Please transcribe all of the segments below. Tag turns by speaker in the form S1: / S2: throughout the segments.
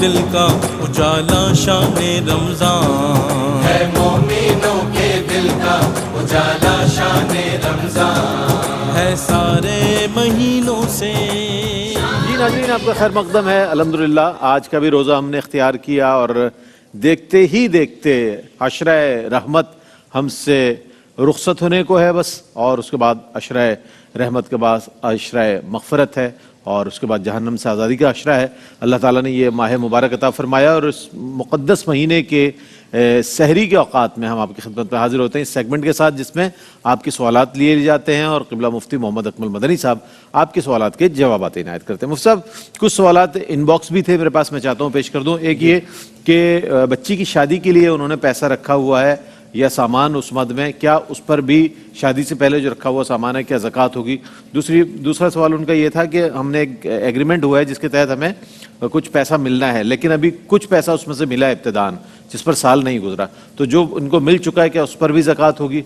S1: دل کا اجالا شان رمضان،
S2: ہے مومنوں کے دل کا اجالا شان رمضان،
S1: ہے سارے مہینوں سے۔
S3: جی ناظرین، آپ کا خیر مقدم ہے۔ الحمدللہ آج کا بھی روزہ ہم نے اختیار کیا اور دیکھتے ہی دیکھتے عشرہ رحمت ہم سے رخصت ہونے کو ہے بس، اور اس کے بعد عشرہ رحمت کے بعد عشرہ مغفرت ہے، اور اس کے بعد جہنم سے آزادی کا عشرہ ہے۔ اللہ تعالیٰ نے یہ ماہ مبارک عطا فرمایا، اور اس مقدس مہینے کے سحری کے اوقات میں ہم آپ کی خدمت میں حاضر ہوتے ہیں اس سیگمنٹ کے ساتھ، جس میں آپ کے سوالات لیے جاتے ہیں اور قبلہ مفتی محمد اکمل مدنی صاحب آپ کے سوالات کے جوابات عنایت کرتے ہیں۔ مفتی صاحب، کچھ سوالات ان باکس بھی تھے میرے پاس، میں چاہتا ہوں پیش کر دوں۔ ایک یہ کہ بچی کی شادی کے لیے انہوں نے پیسہ رکھا ہوا ہے یا سامان اس مد میں، کیا اس پر بھی شادی سے پہلے جو رکھا ہوا سامان ہے کیا زکوٰۃ ہوگی؟ دوسرا سوال ان کا یہ تھا کہ ہم نے ایک ایگریمنٹ ہوا ہے جس کے تحت ہمیں کچھ پیسہ ملنا ہے، لیکن ابھی کچھ پیسہ اس میں سے ملا ہے ابتداً، جس پر سال نہیں گزرا، تو جو ان کو مل چکا ہے کیا اس پر بھی زکوٰۃ ہوگی؟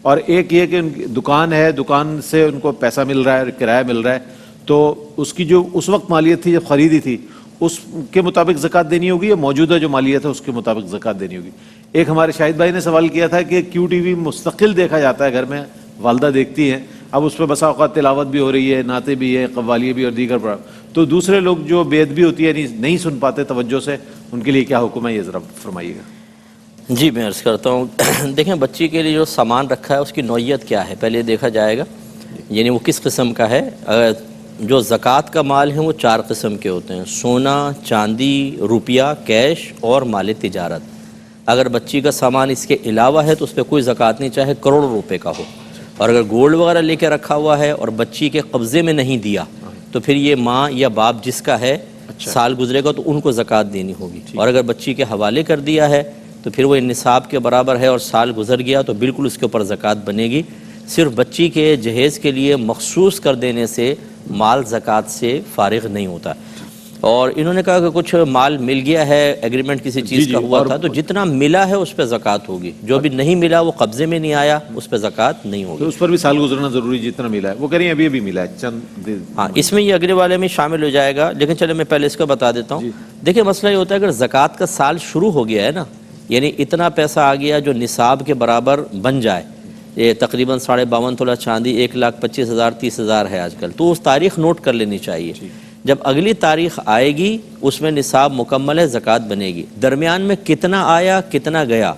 S3: اور ایک یہ کہ ان کی دکان ہے، دکان سے ان کو پیسہ مل رہا ہے، کرایہ مل رہا ہے، تو اس کی جو اس وقت مالیت تھی جب خریدی تھی اس کے مطابق زکوٰۃ دینی ہوگی یا موجودہ جو مالیت ہے اس کے مطابق زکوٰۃ دینی ہوگی؟ ایک ہمارے شاہد بھائی نے سوال کیا تھا کہ کیو ٹی وی مستقل دیکھا جاتا ہے گھر میں، والدہ دیکھتی ہیں، اب اس پہ بسا اوقات تلاوت بھی ہو رہی ہے، نعتیں بھی ہے، قوالیے بھی اور دیگر پر، تو دوسرے لوگ جو بے ادبی ہوتی ہے نہیں سن پاتے توجہ سے، ان کے لیے کیا حکم ہے، یہ ذرا فرمائیے گا۔
S4: جی میں عرض کرتا ہوں، دیکھیں بچی کے لیے جو سامان رکھا ہے اس کی نوعیت کیا ہے پہلے دیکھا جائے گا، یعنی وہ کس قسم کا ہے۔ جو زکوٰۃ کا مال ہے وہ 4 قسم کے ہوتے ہیں: سونا، چاندی، روپیہ، کیش اور مال تجارت۔ اگر بچی کا سامان اس کے علاوہ ہے تو اس پہ کوئی زکوٰۃ نہیں، چاہے کروڑوں روپے کا ہو۔ اور اگر گولڈ وغیرہ لے کے رکھا ہوا ہے اور بچی کے قبضے میں نہیں دیا تو پھر یہ ماں یا باپ جس کا ہے سال گزرے گا تو ان کو زکوٰۃ دینی ہوگی، اور اگر بچی کے حوالے کر دیا ہے تو پھر وہ نصاب کے برابر ہے اور سال گزر گیا تو بالکل اس کے اوپر زکوٰۃ بنے گی۔ صرف بچی کے جہیز کے لیے مخصوص کر دینے سے مال زکوٰۃ سے فارغ نہیں ہوتا۔ اور انہوں نے کہا کہ کچھ مال مل گیا ہے، ایگریمنٹ کسی چیز کا ہوا تھا، تو جتنا ملا ہے اس پہ زکوٰۃ ہوگی، جو بھی نہیں ملا وہ قبضے میں نہیں آیا اس پہ زکوٰۃ نہیں ہوگی۔
S3: تو اس پر بھی سال گزرنا ضروری، جتنا ملا ہے وہ کہہ رہی ہیں ابھی ملا ہے چند۔
S4: ہاں، اس میں یہ اگلے والے میں شامل ہو جائے گا، لیکن چلے میں پہلے اس کو بتا دیتا ہوں۔ دیکھیں مسئلہ یہ ہوتا ہے اگر زکوٰۃ کا سال شروع ہو گیا ہے نا، یعنی اتنا پیسہ آ گیا جو نصاب کے برابر بن جائے، یہ تقریباً 52.5 تولہ چاندی 1,25,000 30,000 ہے آج کل، تو اس تاریخ نوٹ کر لینی چاہیے۔ جب اگلی تاریخ آئے گی اس میں نصاب مکمل ہے، زکوٰۃ بنے گی۔ درمیان میں کتنا آیا کتنا گیا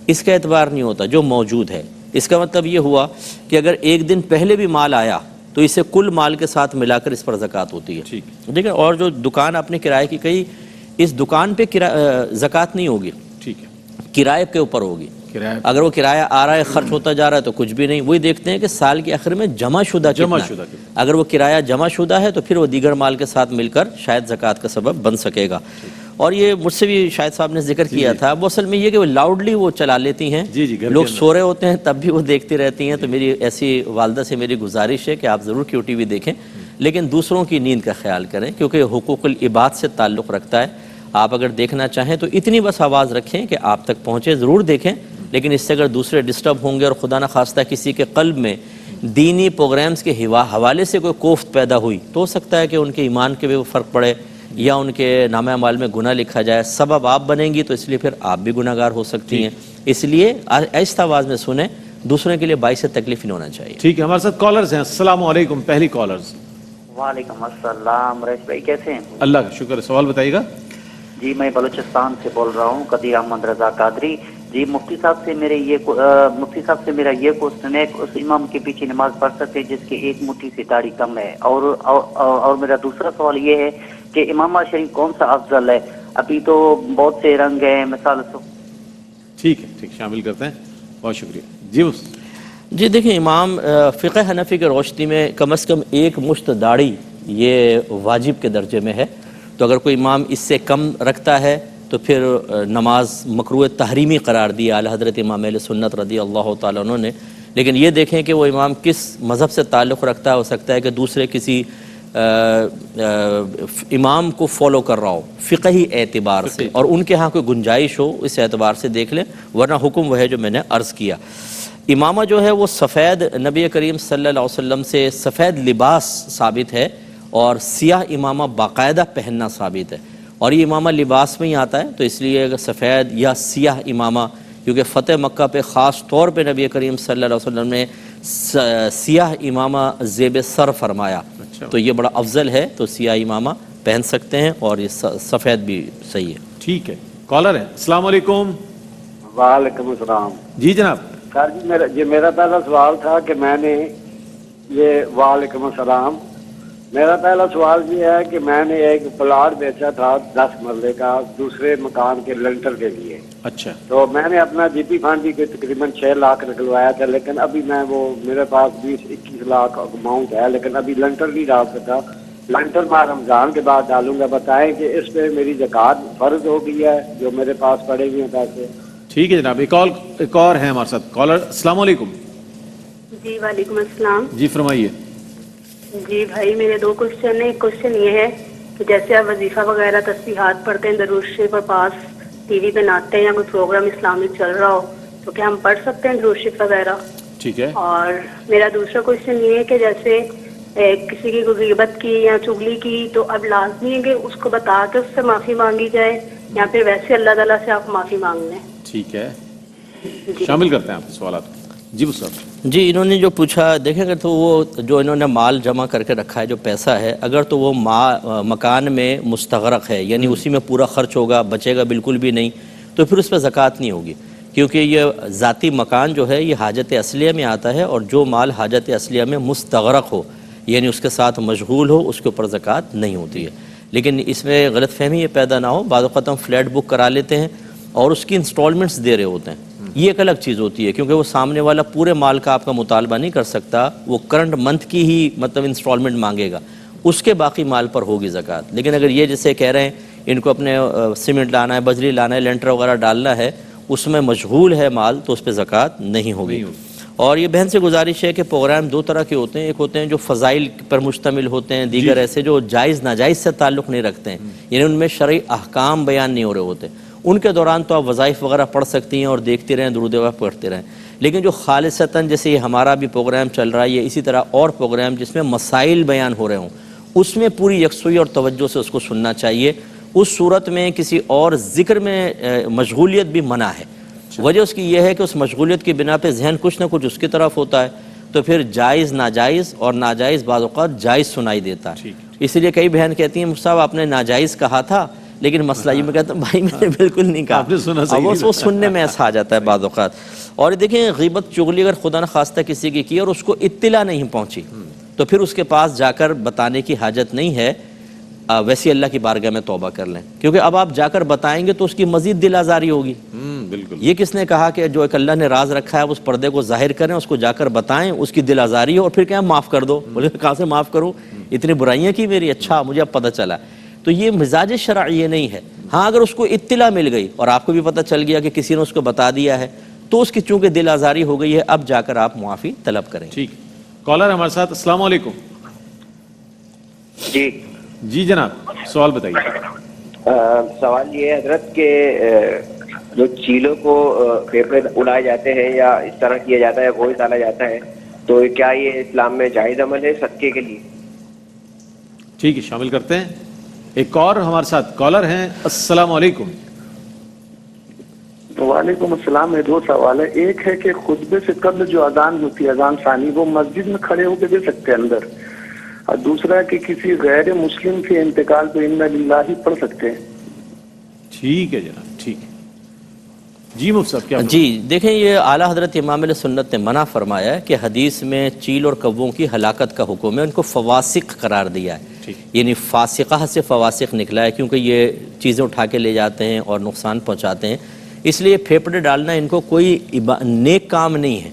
S4: اس کا اعتبار نہیں ہوتا، جو موجود ہے۔ اس کا مطلب یہ ہوا کہ اگر ایک دن پہلے بھی مال آیا تو اسے کل مال کے ساتھ ملا کر اس پر زکوٰۃ ہوتی ہے، ٹھیک ہے۔ اور جو دکان آپ نے کرائے کی کہی، اس دکان پہ زکوٰۃ نہیں ہوگی، ٹھیک ہے، کرائے کے اوپر ہوگی۔ اگر وہ کرایہ آ رہا ہے خرچ ہوتا جا رہا ہے تو کچھ بھی نہیں، وہی دیکھتے ہیں کہ سال کے آخر میں جمع شدہ کتنا ہے۔ اگر وہ کرایہ جمع شدہ ہے تو پھر وہ دیگر مال کے ساتھ مل کر شاید زکوٰۃ کا سبب بن سکے گا۔ اور یہ مجھ سے بھی شاہد صاحب نے ذکر کیا تھا، وہ اصل میں یہ کہ وہ لاؤڈلی وہ چلا لیتی ہیں، لوگ سو رہے ہوتے ہیں تب بھی وہ دیکھتی رہتی ہیں، تو میری ایسی والدہ سے میری گزارش ہے کہ آپ ضرور کیو ٹی وی دیکھیں، لیکن دوسروں کی نیند کا خیال کریں، کیونکہ حقوق العباد سے تعلق رکھتا ہے۔ آپ اگر دیکھنا چاہیں تو اتنی بس آواز رکھیں کہ آپ تک پہنچے، ضرور دیکھیں، لیکن اس سے اگر دوسرے ڈسٹرب ہوں گے اور خدا نہ خواستہ کسی کے قلب میں دینی پروگرامز کے حوالے سے کوئی کوفت پیدا ہوئی تو ہو سکتا ہے کہ ان کے ایمان کے بھی وہ فرق پڑے یا ان کے نامہ اعمال میں گناہ لکھا جائے، سبب آپ بنیں گی تو اس لیے پھر آپ بھی گناہ گار ہو سکتی ہیں۔ اس لیے آہستہ آواز میں سنیں، دوسرے کے لیے باعث تکلیف نہیں ہونا چاہیے۔
S3: ٹھیک ہے، ہمارے ساتھ کالرز ہیں۔ السلام علیکم، پہلی کالرز۔
S5: وعلیکم السلام، ریش بھائی کیسے ہیں؟
S3: اللہ کا شکر ہے، سوال بتائیے گا۔
S5: جی میں بلوچستان سے بول رہا ہوں، قدیر احمد رضا قادری۔ جی مفتی صاحب سے میرا یہ کوشچن ہے کہ اس امام کے پیچھے نماز پڑھ سکتے جس کی ایک مٹھی سے داڑھی کم ہے، اور میرا دوسرا سوال یہ ہے کہ امامہ شریف کون سا افضل ہے؟ ابھی تو بہت سے رنگ ہیں، مثال
S3: ٹھیک ہے، ٹھیک، شامل کرتے ہیں، بہت شکریہ۔
S4: جی دیکھیں، امام فقہ حنفی کے روشنی میں کم از کم ایک مشت داڑھی یہ واجب کے درجے میں ہے، تو اگر کوئی امام اس سے کم رکھتا ہے تو پھر نماز مکروہ تحریمی قرار دی اعلیٰ حضرت امام اہل سنت رضی اللہ تعالیٰ عنہ نے۔ لیکن یہ دیکھیں کہ وہ امام کس مذہب سے تعلق رکھتا ہے، ہو سکتا ہے کہ دوسرے کسی امام کو فالو کر رہا ہو فقہی اعتبار سے، اور ان کے ہاں کوئی گنجائش ہو اس اعتبار سے دیکھ لیں، ورنہ حکم وہ ہے جو میں نے عرض کیا۔ امامہ جو ہے وہ سفید، نبی کریم صلی اللہ علیہ وسلم سے سفید لباس ثابت ہے اور سیاہ امامہ باقاعدہ پہننا ثابت ہے، اور یہ امامہ لباس میں ہی آتا ہے، تو اس لیے اگر سفید یا سیاہ امامہ، کیونکہ فتح مکہ پہ خاص طور پہ نبی کریم صلی اللہ علیہ وسلم نے سیاہ امامہ زیب سر فرمایا، تو یہ بڑا افضل ہے، تو سیاہ امامہ پہن سکتے ہیں، اور یہ سفید بھی صحیح ہے۔
S3: ٹھیک ہے، کالر ہے، السلام علیکم۔
S6: وعلیکم السلام۔
S3: جی جناب۔
S6: سر جی میرا پہلا سوال تھا کہ میں نے یہ وعلیکم السلام، میرا پہلا سوال یہ ہے کہ میں نے ایک پلاٹ بیچا تھا 10 مرلے کا دوسرے مکان کے لنٹر کے لیے،
S3: اچھا،
S6: تو میں نے اپنا جی پی فنڈ بھی تقریباً 6 لاکھ نکلوایا تھا، لیکن ابھی میں وہ میرے پاس 20-21 لاکھ اماؤنٹ ہے، لیکن ابھی لنٹر نہیں ڈال سکا۔ لنٹر میں رمضان کے بعد ڈالوں گا، بتائیں کہ اس پہ میری زکوٰۃ فرض ہو گئی ہے جو میرے پاس پڑے ہوئے ہیں پیسے؟
S3: ٹھیک ہے جناب، ایک اور ہے ہمارے ساتھ کالر، السلام علیکم۔
S7: جی وعلیکم السلام۔
S3: جی فرمائیے۔
S7: جی بھائی میرے 2 کوشچن ہیں۔ ایک کوشچن یہ ہے کہ جیسے آپ وظیفہ وغیرہ تسبیحات پڑھتے ہیں، درود شریف اور پاس ٹی وی پہ ناچتے ہیں یا کوئی پروگرام اسلامک چل رہا ہو، تو کیا ہم پڑھ سکتے ہیں درود شریف وغیرہ؟
S3: ٹھیک ہے۔
S7: اور میرا دوسرا کوشچن یہ ہے کہ جیسے کسی کی غیبت کی یا چغلی کی، تو اب لازمی ہے کہ اس کو بتا کے اس سے معافی مانگی جائے، یا پھر ویسے اللہ تعالیٰ سے آپ معافی مانگ لیں؟
S3: ٹھیک ہے، شامل کرتے ہیں آپ کے سوالات۔ جی صاحب۔
S4: جی انہوں نے جو پوچھا، دیکھیں اگر تو وہ جو انہوں نے مال جمع کر کے رکھا ہے، جو پیسہ ہے، اگر تو وہ مکان میں مستغرق ہے، یعنی اسی میں پورا خرچ ہوگا، بچے گا بالکل بھی نہیں، تو پھر اس پہ زکوٰۃ نہیں ہوگی، کیونکہ یہ ذاتی مکان جو ہے یہ حاجت اصلیہ میں آتا ہے، اور جو مال حاجت اصلیہ میں مستغرق ہو، یعنی اس کے ساتھ مشغول ہو، اس کے اوپر زکوٰۃ نہیں ہوتی ہے۔ لیکن اس میں غلط فہمی یہ پیدا نہ ہو، بعض اوقات ہم فلیٹ بک کرا لیتے ہیں اور اس کی انسٹالمنٹس دے رہے ہوتے ہیں، یہ ایک الگ چیز ہوتی ہے، کیونکہ وہ سامنے والا پورے مال کا آپ کا مطالبہ نہیں کر سکتا، وہ کرنٹ منتھ کی ہی مطلب انسٹالمنٹ مانگے گا، اس کے باقی مال پر ہوگی زکوٰۃ۔ لیکن اگر یہ جیسے کہہ رہے ہیں ان کو اپنے سیمنٹ لانا ہے، بجری لانا ہے، لینٹر وغیرہ ڈالنا ہے، اس میں مشغول ہے مال، تو اس پہ زکوٰۃ نہیں ہوگی۔ اور یہ بہن سے گزارش ہے کہ پروگرام 2 طرح کے ہوتے ہیں، ایک ہوتے ہیں جو فضائل پر مشتمل ہوتے ہیں، دیگر ایسے جو جائز ناجائز سے تعلق نہیں رکھتے ہیں، یعنی ان میں شرعی احکام بیان نہیں ہو رہے ہوتے، ان کے دوران تو آپ وظائف وغیرہ پڑھ سکتی ہیں اور دیکھتے رہیں، درود وغیرہ پڑھتے رہیں۔ لیکن جو خالصتاً جیسے یہ ہمارا بھی پروگرام چل رہا ہے، یہ اسی طرح اور پروگرام جس میں مسائل بیان ہو رہے ہوں، اس میں پوری یکسوئی اور توجہ سے اس کو سننا چاہیے۔ اس صورت میں کسی اور ذکر میں مشغولیت بھی منع ہے۔ وجہ اس کی یہ ہے کہ اس مشغولیت کی بنا پہ ذہن کچھ نہ کچھ اس کی طرف ہوتا ہے، تو پھر جائز ناجائز اور ناجائز بعض اوقات جائز سنائی دیتا ہے۔ اس لیے کئی بہن کہتی ہیں صاحب آپ نے ناجائز کہا تھا، لیکن مسئلہ یہ میں کہتا ہوں بھائی میں نے بالکل نہیں کہا، وہ سننے میں ایسا آ جاتا ہے بعض اوقات۔ اور دیکھیں غیبت چغلی اگر خدا نخواستہ کسی کی اور اس کو اطلاع نہیں پہنچی، تو پھر اس کے پاس جا کر بتانے کی حاجت نہیں ہے، ویسی اللہ کی بارگاہ میں توبہ کر لیں، کیونکہ اب آپ جا کر بتائیں گے تو اس کی مزید دل آزاری ہوگی۔
S3: بالکل،
S4: یہ کس نے کہا کہ جو ایک اللہ نے راز رکھا ہے اس پردے کو ظاہر کریں، اس کو جا کر بتائیں، اس کی دل آزاری ہو، اور پھر کہیں معاف کر دو، بولے کہاں سے معاف کروں، اتنی برائیاں کی میری، اچھا مجھے اب پتہ چلا۔ تو یہ مزاج شرع یہ نہیں ہے۔ ہاں اگر اس کو اطلاع مل گئی اور آپ کو بھی پتہ چل گیا کہ کسی نے اس کو بتا دیا ہے، تو اس کی چونکہ دل آزاری ہو گئی ہے، اب جا کر آپ معافی طلب کریں۔
S3: ٹھیک، کالر ہمارے ساتھ، السلام علیکم۔
S8: جی
S3: جی جناب، سوال بتائیے۔
S8: سوال یہ ہے حضرت کہ جو چیلوں کو پھیپھڑے اڑائے جاتے ہیں یا اس طرح کیا جاتا ہے، گوشت ڈالا جاتا ہے، تو کیا یہ اسلام میں جائز عمل ہے صدقے کے لیے؟
S3: ٹھیک ہے، شامل کرتے ہیں۔ ایک اور ہمارے ساتھ کالر ہیں، السلام علیکم۔
S9: وعلیکم السلام۔ میں 2 سوال ہے۔ ایک ہے کہ خطبے سے قبل جو اذان ہوتی ہے، اذان ثانی، وہ مسجد میں کھڑے ہو کے دے سکتے ہیں اندر، اور دوسرا کہ کسی غیر مسلم کے انتقال پہ انا للہ پڑھ سکتے ہیں۔
S3: ٹھیک ہے جناب، ٹھیک ہے۔ جی مفتی صاحب کیا؟
S4: جی دیکھیں، یہ اعلیٰ حضرت امام علیہ سنت نے منع فرمایا ہے کہ حدیث میں چیل اور کووں کی ہلاکت کا حکم ہے، ان کو فواسق قرار دیا ہے، یعنی فاسقہ سے فواسق نکلا ہے، کیونکہ یہ چیزیں اٹھا کے لے جاتے ہیں اور نقصان پہنچاتے ہیں، اس لیے پھیپڑے ڈالنا ان کو کوئی نیک کام نہیں ہے،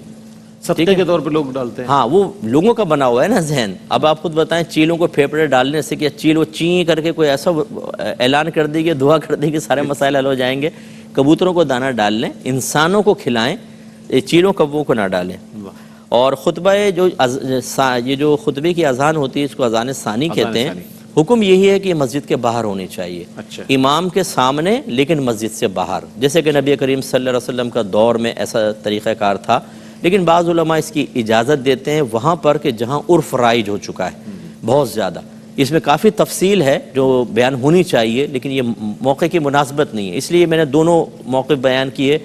S3: صدقے کے طور پہ لوگ ڈالتے ہیں۔
S4: ہاں وہ لوگوں کا بنا ہوا ہے نا ذہن۔ اب آپ خود بتائیں، چیلوں کو پھیپڑے ڈالنے سے کہ چیل وہ چین کر کے کوئی ایسا اعلان کر دے گی، دعا کر دے گی، سارے مسائل حل ہو جائیں گے۔ کبوتروں کو دانہ ڈال لیں، انسانوں کو کھلائیں، چیلوں کبووں کو نہ ڈالیں۔ اور خطبہ یہ جو خطبے کی اذان ہوتی ہے، اس کو اذان ثانی کہتے ہیں۔ حکم یہی ہے کہ یہ مسجد کے باہر ہونی چاہیے، امام کے سامنے لیکن مسجد سے باہر، جیسے کہ نبی کریم صلی اللہ علیہ وسلم کا دور میں ایسا طریقہ کار تھا، لیکن بعض علماء اس کی اجازت دیتے ہیں وہاں پر کہ جہاں عرف رائج ہو چکا ہے بہت زیادہ، اس میں کافی تفصیل ہے جو بیان ہونی چاہیے، لیکن یہ موقع کی مناسبت نہیں ہے، اس لیے میں نے دونوں موقع بیان کیے۔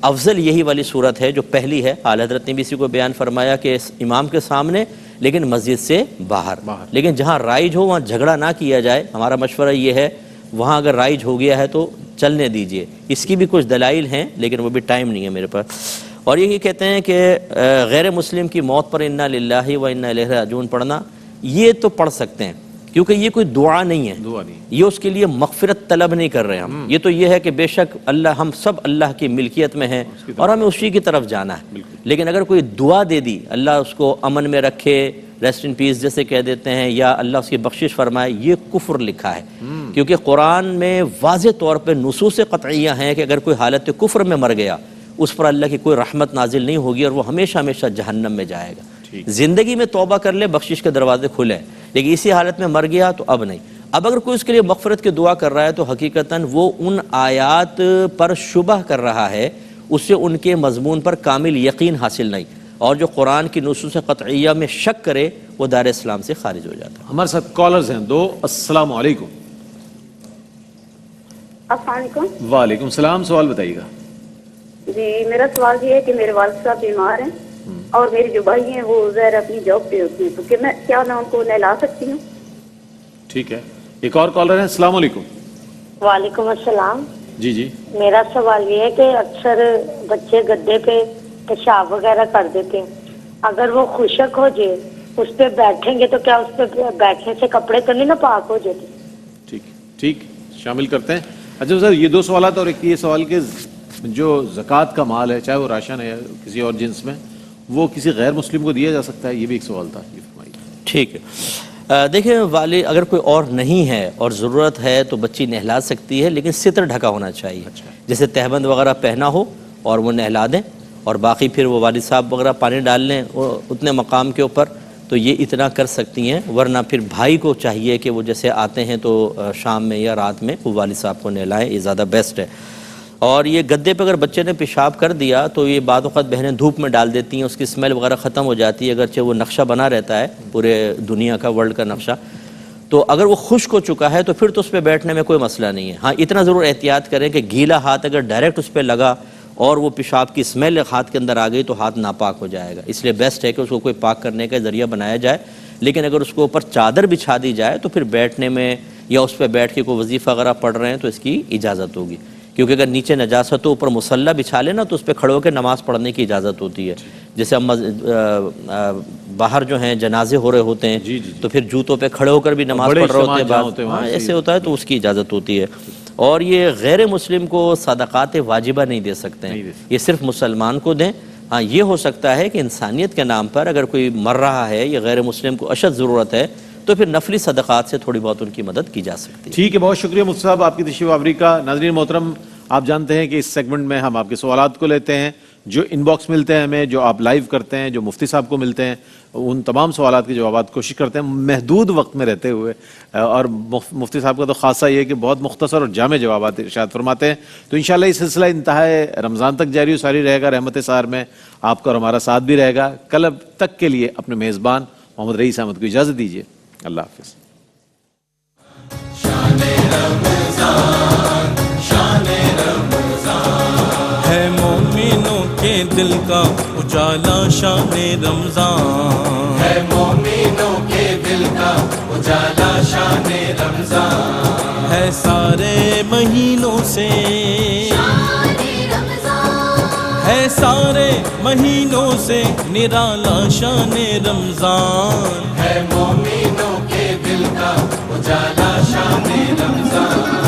S4: افضل یہی والی صورت ہے جو پہلی ہے، اعلیٰ حضرت نے بھی اسی کو بیان فرمایا کہ امام کے سامنے لیکن مسجد سے باہر، لیکن جہاں رائج ہو وہاں جھگڑا نہ کیا جائے۔ ہمارا مشورہ یہ ہے وہاں اگر رائج ہو گیا ہے تو چلنے دیجئے، اس کی بھی کچھ دلائل ہیں لیکن وہ بھی ٹائم نہیں ہے میرے پاس۔ اور یہی کہتے ہیں کہ غیر مسلم کی موت پر انا للہ و انا الیہ راجعون پڑھنا، یہ تو پڑھ سکتے ہیں کیونکہ یہ کوئی دعا نہیں ہے، یہ اس کے لیے مغفرت طلب نہیں کر رہے ہم، یہ تو یہ ہے کہ بے شک اللہ، ہم سب اللہ کی ملکیت میں ہیں اور ہمیں اسی کی طرف جانا ہے۔ لیکن اگر کوئی دعا دے دی اللہ اس کو امن میں رکھے، ریسٹ ان پیس جیسے کہہ دیتے ہیں، یا اللہ اس کی بخشش فرمائے، یہ کفر لکھا ہے، کیونکہ قرآن میں واضح طور پہ نصوص قطعیہ ہیں کہ اگر کوئی حالت کفر میں مر گیا اس پر اللہ کی کوئی رحمت نازل نہیں ہوگی اور وہ ہمیشہ ہمیشہ جہنم میں جائے گا۔ زندگی میں توبہ کر لے، بخشش کے دروازے کھلے، لیکن اسی حالت میں مر گیا تو اب نہیں۔ اب اگر کوئی اس کے لیے مغفرت کی دعا کر رہا ہے تو حقیقتاً وہ ان آیات پر شبہ کر رہا ہے، اس سے ان کے مضمون پر کامل یقین حاصل نہیں، اور جو قرآن کی نصوص قطعیہ میں شک کرے وہ دار اسلام سے خارج ہو جاتا ہے۔
S3: ہمارے ساتھ کالرز ہیں دو۔ السلام علیکم۔
S7: السلام علیکم۔
S3: وعلیکم السلام، سوال بتائیے گا۔
S7: جی میرا سوال یہ ہے کہ میرے والد صاحب بیمار ہیں اور میری جو بھائی ہیں وہ ظاہر اپنی جاب پہ ہوتی ہیں، تو کہ میں کیا میں ان کو نہلا سکتی ہوں؟
S3: ٹھیک ہے، ایک اور کالر ہے۔ السلام علیکم۔
S10: وعلیکم السلام۔
S3: جی
S10: میرا سوال یہ ہے کہ اکثر بچے گدے پہ پیشاب وغیرہ کر دیتے ہیں، اگر وہ خشک ہو جائے اس پہ بیٹھیں گے تو کیا اس پہ بیٹھنے سے کپڑے تو نہیں نا پاک ہو جاتے؟
S3: ٹھیک شامل کرتے ہیں۔ اچھا سر، یہ دو سوالات، اور ایک یہ سوال کہ جو زکوٰۃ کا مال ہے چاہے وہ راشن ہے یا کسی اور جنس میں، وہ کسی غیر مسلم کو دیا جا سکتا ہے؟ یہ بھی ایک سوال تھا، یہ فرمائیے۔
S4: ٹھیک ہے، دیکھیں والد اگر کوئی اور نہیں ہے اور ضرورت ہے تو بچی نہلا سکتی ہے، لیکن ستر ڈھکا ہونا چاہیے، جیسے تہبند وغیرہ پہنا ہو اور وہ نہلا دیں، اور باقی پھر وہ والد صاحب وغیرہ پانی ڈال لیں اتنے مقام کے اوپر، تو یہ اتنا کر سکتی ہیں۔ ورنہ پھر بھائی کو چاہیے کہ وہ جیسے آتے ہیں تو شام میں یا رات میں وہ والد صاحب کو نہلائیں، یہ زیادہ بیسٹ ہے۔ اور یہ گدے پہ اگر بچے نے پیشاب کر دیا تو یہ بعض اوقات بہنیں دھوپ میں ڈال دیتی ہیں، اس کی اسمیل وغیرہ ختم ہو جاتی ہے، اگرچہ وہ نقشہ بنا رہتا ہے پورے دنیا کا، ورلڈ کا نقشہ، تو اگر وہ خشک ہو چکا ہے تو پھر تو اس پہ بیٹھنے میں کوئی مسئلہ نہیں ہے۔ ہاں اتنا ضرور احتیاط کریں کہ گیلا ہاتھ اگر ڈائریکٹ اس پہ لگا اور وہ پیشاب کی اسمیل ہاتھ کے اندر آ گئی تو ہاتھ ناپاک ہو جائے گا، اس لیے بیسٹ ہے کہ اس کو کوئی پاک کرنے کا ذریعہ بنایا جائے۔ لیکن اگر اس کو اوپر چادر بچھا دی جائے تو پھر بیٹھنے میں یا اس پہ بیٹھ کے کوئی وظیفہ وغیرہ پڑھ رہے ہیں تو اس کی اجازت ہوگی، کیونکہ اگر نیچے نجاست ہو اوپر مصلی بچھا لینا تو اس پہ کھڑے ہو کے نماز پڑھنے کی اجازت ہوتی ہے۔ جیسے ہم باہر جو ہیں جنازے ہو رہے ہوتے ہیں تو پھر جوتوں پہ کھڑے ہو کر بھی نماز پڑھ رہے ہوتے ہیں، ایسے ہوتا ہے تو اس کی اجازت ہوتی ہے۔ اور یہ غیر مسلم کو صدقات واجبہ نہیں دے سکتے ہیں، یہ صرف مسلمان کو دیں۔ ہاں یہ ہو سکتا ہے کہ انسانیت کے نام پر اگر کوئی مر رہا ہے یا غیر مسلم کو اشد ضرورت ہے تو پھر نفلی صدقات سے تھوڑی بہت ان کی مدد کی جا سکتی ہے۔
S3: ٹھیک ہے، بہت شکریہ مفتی صاحب آپ کی تشریف آوری کا۔ ناظرین محترم، آپ جانتے ہیں کہ اس سیگمنٹ میں ہم آپ کے سوالات کو لیتے ہیں، جو ان باکس ملتے ہیں ہمیں، جو آپ لائیو کرتے ہیں، جو مفتی صاحب کو ملتے ہیں، ان تمام سوالات کے جوابات کوشش کرتے ہیں محدود وقت میں رہتے ہوئے، اور مفتی صاحب کا تو خاصہ یہ ہے کہ بہت مختصر اور جامع جوابات ارشاد فرماتے ہیں۔ تو انشاءاللہ یہ سلسلہ انتہائے رمضان تک جاری و ساری رہے گا، رحمت سحر میں آپ کا اور ہمارا ساتھ بھی رہے گا۔ کل اب تک کے لیے اپنے میزبان محمد رئیس احمد کو اجازت دیجیے، اللہ حافظ۔
S1: ہے مومنوں کے دل کا اجالا شان رمضان،
S2: ہے مومنوں کے دل کا اجالا شان رمضان،
S1: ہے سارے مہینوں سے، ہے سارے مہینوں سے نرالا شان رمضان،
S2: ہے مومنوں کے دل کا اجالا شان رمضان۔